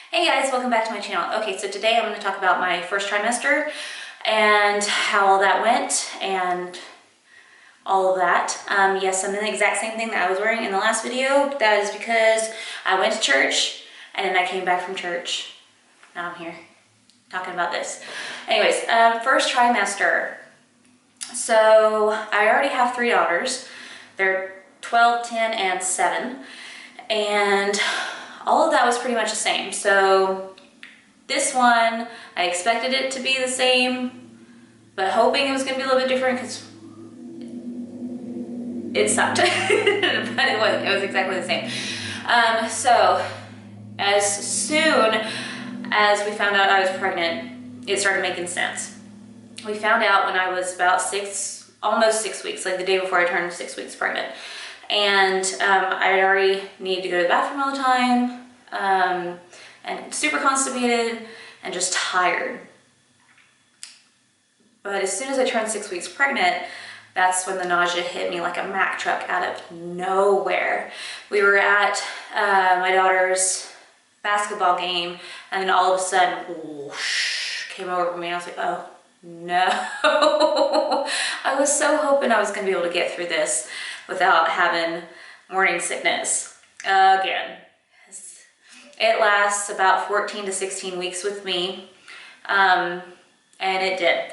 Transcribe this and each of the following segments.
Hey guys, welcome back to my channel. Okay, so today I'm going to talk about my first trimester and how all that went and all of that. Yes, I'm in the exact same thing that I was wearing in the last video. That is because I went to church and then I came back from church. Now I'm here talking about this. Anyways, first trimester. So I already have 3 daughters. They're 12, 10, and 7. And all of that was pretty much the same. So this one, I expected it to be the same, but hoping it was gonna be a little bit different because it sucked. But it was exactly the same. So as soon as we found out I was pregnant, it started making sense. We found out when I was about almost 6 weeks, like the day before I turned 6 weeks pregnant. And I already needed to go to the bathroom all the time, and super constipated and just tired. But as soon as I turned 6 weeks pregnant, that's when the nausea hit me like a Mack truck out of nowhere. We were at my daughter's basketball game, and then all of a sudden, whoosh, came over me. I was like, oh no. I was so hoping I was gonna be able to get through this without having morning sickness again. It lasts about 14 to 16 weeks with me, and it did.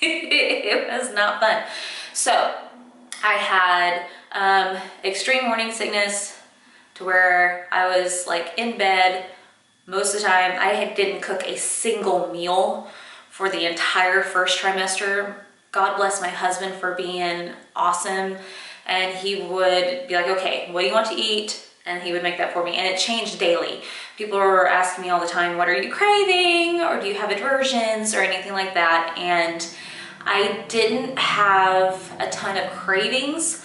It was not fun. So I had extreme morning sickness to where I was like in bed most of the time. I didn't cook a single meal for the entire first trimester. God bless my husband for being awesome. And he would be like, okay, what do you want to eat? And he would make that for me. And it changed daily. People were asking me all the time, what are you craving? Or do you have aversions or anything like that? And I didn't have a ton of cravings,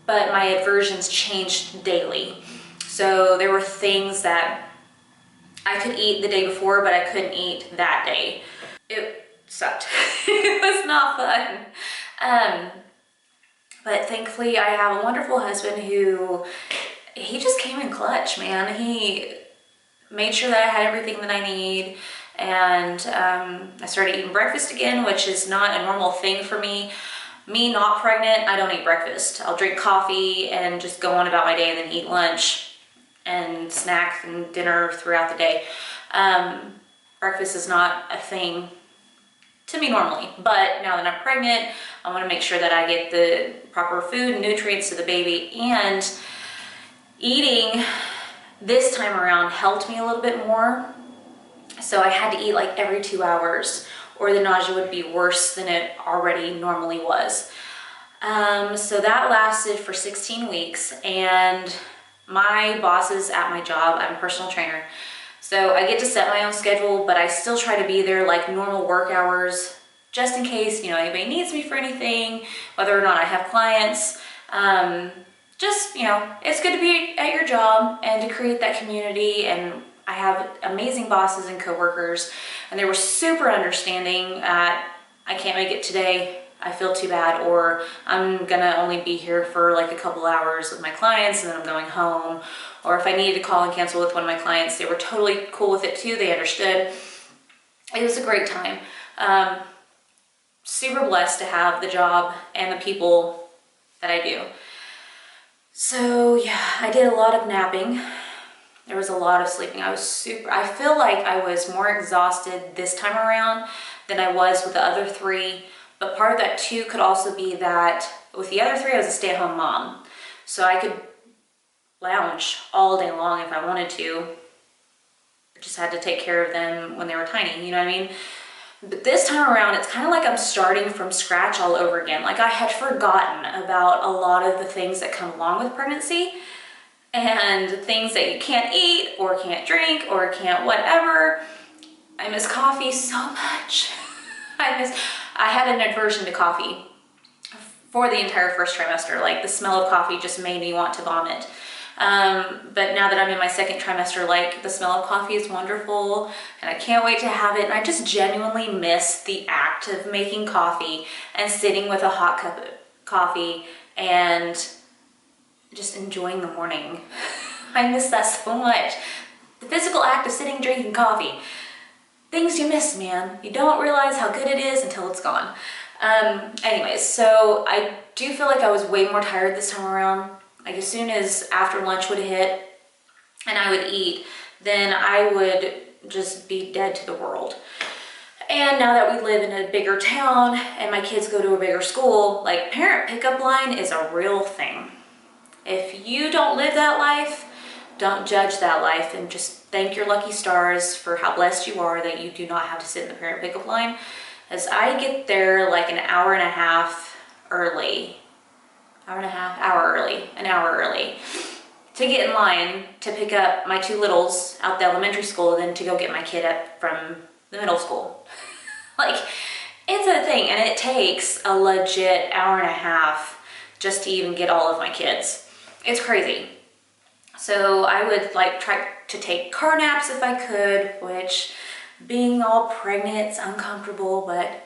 but my aversions changed daily. So there were things that I could eat the day before, but I couldn't eat that day. It sucked. It was not fun. But thankfully I have a wonderful husband who, he just came in clutch, man. He made sure that I had everything that I need. And I started eating breakfast again, which is not a normal thing for me. Me not pregnant, I don't eat breakfast. I'll drink coffee and just go on about my day and then eat lunch and snacks and dinner throughout the day. Breakfast is not a thing to me normally, but now that I'm pregnant, I want to make sure that I get the proper food and nutrients to the baby, and eating this time around helped me a little bit more. So I had to eat like every 2 hours or the nausea would be worse than it already normally was. So that lasted for 16 weeks, and my bosses at my job, I'm a personal trainer, so I get to set my own schedule, but I still try to be there like normal work hours, just in case, you know, anybody needs me for anything, whether or not I have clients. Just, you know, it's good to be at your job and to create that community. And I have amazing bosses and coworkers, and they were super understanding at, I can't make it today, I feel too bad, or I'm gonna only be here for like a couple hours with my clients and then I'm going home. Or if I needed to call and cancel with one of my clients, they were totally cool with it too. They understood. It was a great time. Super blessed to have the job and the people that I do. So yeah, I did a lot of napping. There was a lot of sleeping. I feel like I was more exhausted this time around than I was with the other 3. But part of that too could also be that with the other 3, I was a stay-at-home mom. So I could lounge all day long if I wanted to. I just had to take care of them when they were tiny, you know what I mean? But this time around, it's kind of like I'm starting from scratch all over again. Like I had forgotten about a lot of the things that come along with pregnancy and things that you can't eat or can't drink or can't whatever. I miss coffee so much. I had an aversion to coffee for the entire first trimester. Like the smell of coffee just made me want to vomit. But now that I'm in my second trimester, like the smell of coffee is wonderful and I can't wait to have it. And I just genuinely miss the act of making coffee and sitting with a hot cup of coffee and just enjoying the morning. I miss that so much. The physical act of sitting, drinking coffee. Things you miss, man. You don't realize how good it is until it's gone. Anyways, so I do feel like I was way more tired this time around. Like as soon as after lunch would hit and I would eat, then I would just be dead to the world. And now that we live in a bigger town and my kids go to a bigger school, like parent pickup line is a real thing. If you don't live that life, don't judge that life and just thank your lucky stars for how blessed you are that you do not have to sit in the parent pickup line. As I get there like an hour early to get in line to pick up my two littles out the elementary school and then to go get my kid up from the middle school. Like, it's a thing, and it takes a legit hour and a half just to even get all of my kids. It's crazy. So I would like try to take car naps if I could, which being all pregnant, it's uncomfortable, but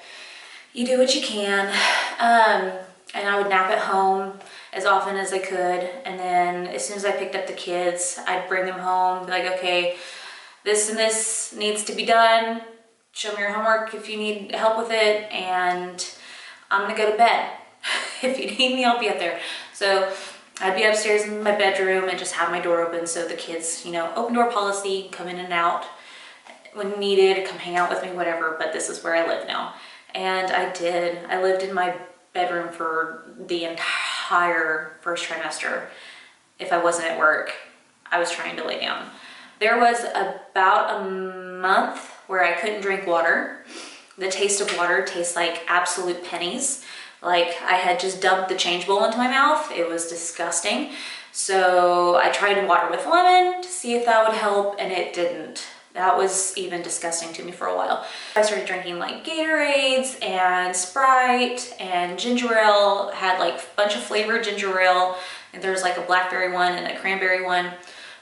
you do what you can. And I would nap at home as often as I could. And then as soon as I picked up the kids, I'd bring them home, be like, okay, this and this needs to be done. Show me your homework if you need help with it. And I'm gonna go to bed. If you need me, I'll be up there. So I'd be upstairs in my bedroom and just have my door open so the kids, you know, open door policy, come in and out when needed, come hang out with me, whatever, but this is where I live now. And I did. I lived in my bedroom for the entire first trimester. If I wasn't at work, I was trying to lay down. There was about a month where I couldn't drink water. The taste of water tastes like absolute pennies. Like I had just dumped the change bowl into my mouth. It was disgusting. So I tried water with lemon to see if that would help, and it didn't. That was even disgusting to me for a while. I started drinking like Gatorades and Sprite and ginger ale. Had like a bunch of flavored ginger ale, and there's like a blackberry one and a cranberry one.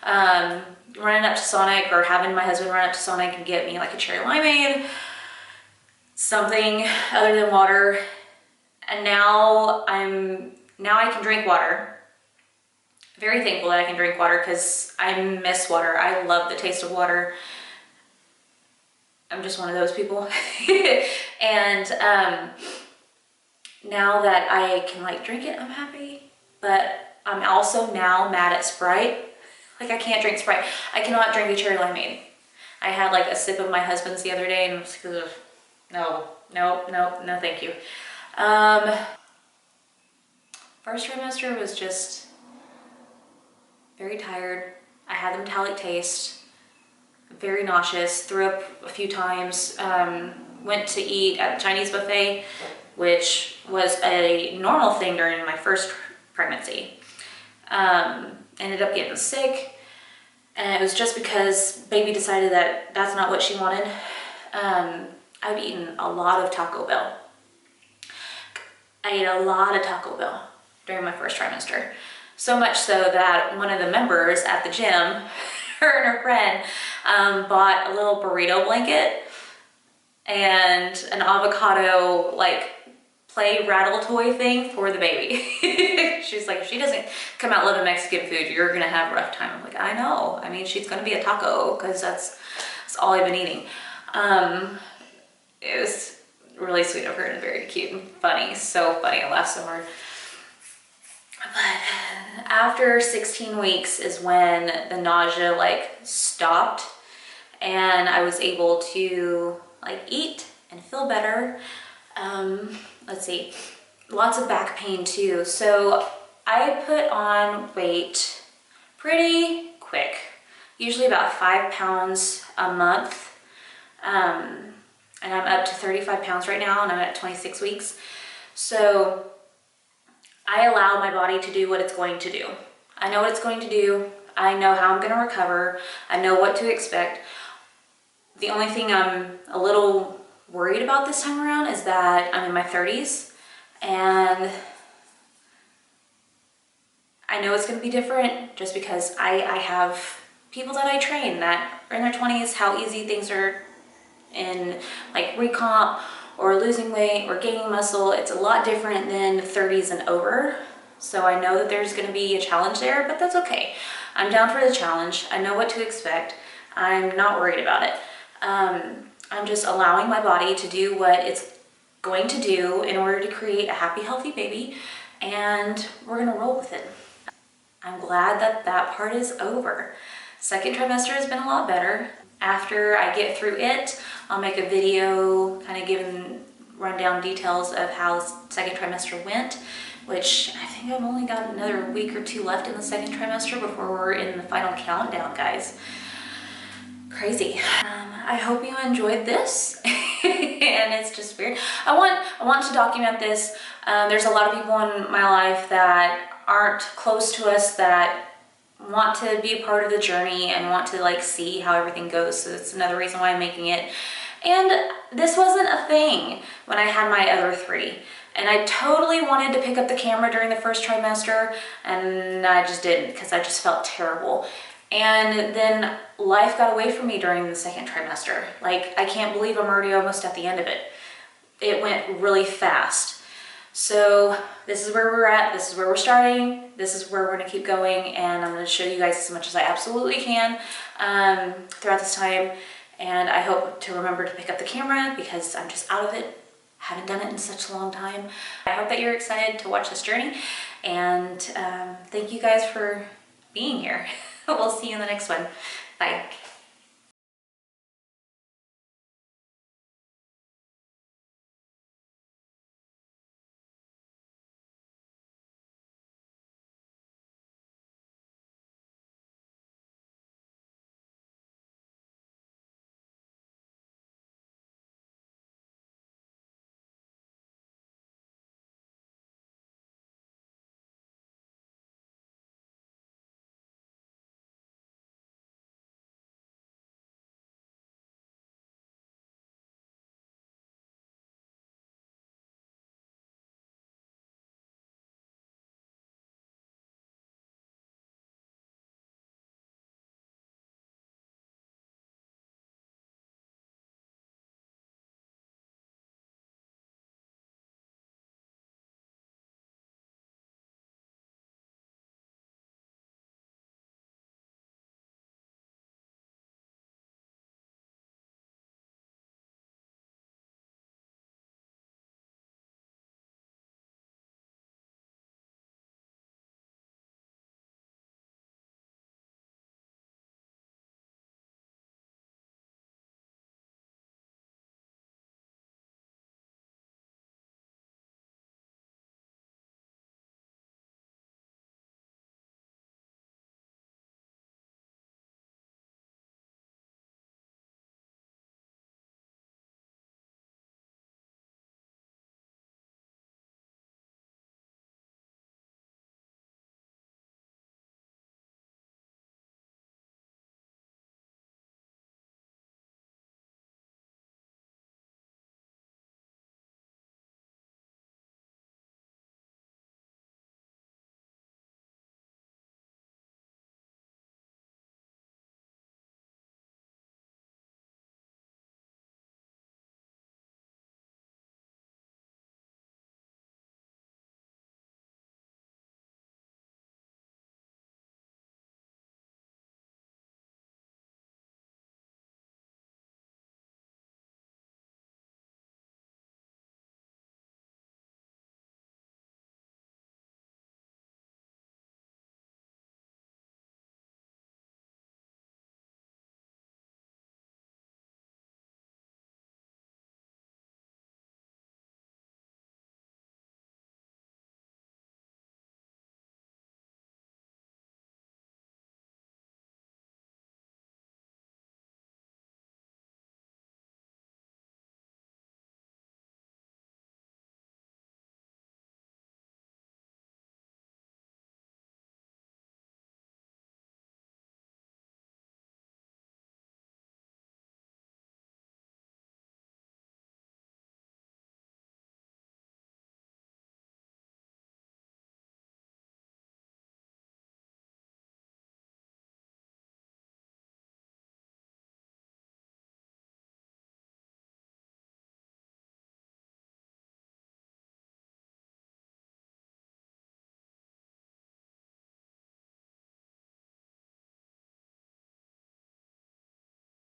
Running up to Sonic, or having my husband run up to Sonic and get me like a cherry limeade, something other than water. And now I can drink water. Very thankful that I can drink water because I miss water. I love the taste of water. I'm just one of those people. And now that I can like drink it, I'm happy. But I'm also now mad at Sprite. Like I can't drink Sprite. I cannot drink a cherry limeade. I had like a sip of my husband's the other day and I was like, no, thank you. First trimester was just very tired. I had the metallic taste, very nauseous, threw up a few times, went to eat at the Chinese buffet, which was a normal thing during my first pregnancy. Ended up getting sick, and it was just because baby decided that that's not what she wanted. I've eaten a lot of Taco Bell. I ate a lot of Taco Bell during my first trimester. So much so that one of the members at the gym, her and her friend, bought a little burrito blanket and an avocado like play rattle toy thing for the baby. She's like, if she doesn't come out loving Mexican food, you're gonna have a rough time. I'm like, I know. I mean, she's gonna be a taco because that's all I've been eating. It was really sweet of her and very cute and funny. So funny. I laughed so hard. But after 16 weeks is when the nausea like stopped and I was able to like eat and feel better. Let's see, lots of back pain too. So I put on weight pretty quick, usually about 5 pounds a month. And I'm up to 35 pounds right now and I'm at 26 weeks. So I allow my body to do what it's going to do. I know what it's going to do. I know how I'm going to recover. I know what to expect. The only thing I'm a little worried about this time around is that I'm in my 30s and I know it's going to be different just because I have people that I train that are in their 20s, how easy things are in like recomp or losing weight or gaining muscle. It's a lot different than 30s and over. So I know that there's going to be a challenge there, but that's okay. I'm down for the challenge. I know what to expect. I'm not worried about it. I'm just allowing my body to do what it's going to do in order to create a happy, healthy baby, and we're gonna roll with it. I'm glad that that part is over. Second trimester has been a lot better. After I get through it, I'll make a video kind of giving rundown details of how the second trimester went, which I think I've only got another week or 2 left in the second trimester before we're in the final countdown, guys. Crazy. I hope you enjoyed this. And it's just weird. I want to document this. There's a lot of people in my life that aren't close to us that want to be a part of the journey and want to like see how everything goes. So it's another reason why I'm making it. And this wasn't a thing when I had my other 3. And I totally wanted to pick up the camera during the first trimester, and I just didn't because I just felt terrible. And then life got away from me during the second trimester. Like, I can't believe I'm already almost at the end of it. It went really fast. So this is where we're at, this is where we're starting, this is where we're gonna keep going, and I'm gonna show you guys as much as I absolutely can throughout this time. And I hope to remember to pick up the camera because I'm just out of it. Haven't done it in such a long time. I hope that you're excited to watch this journey, and thank you guys for being here. We'll see you in the next one. Bye.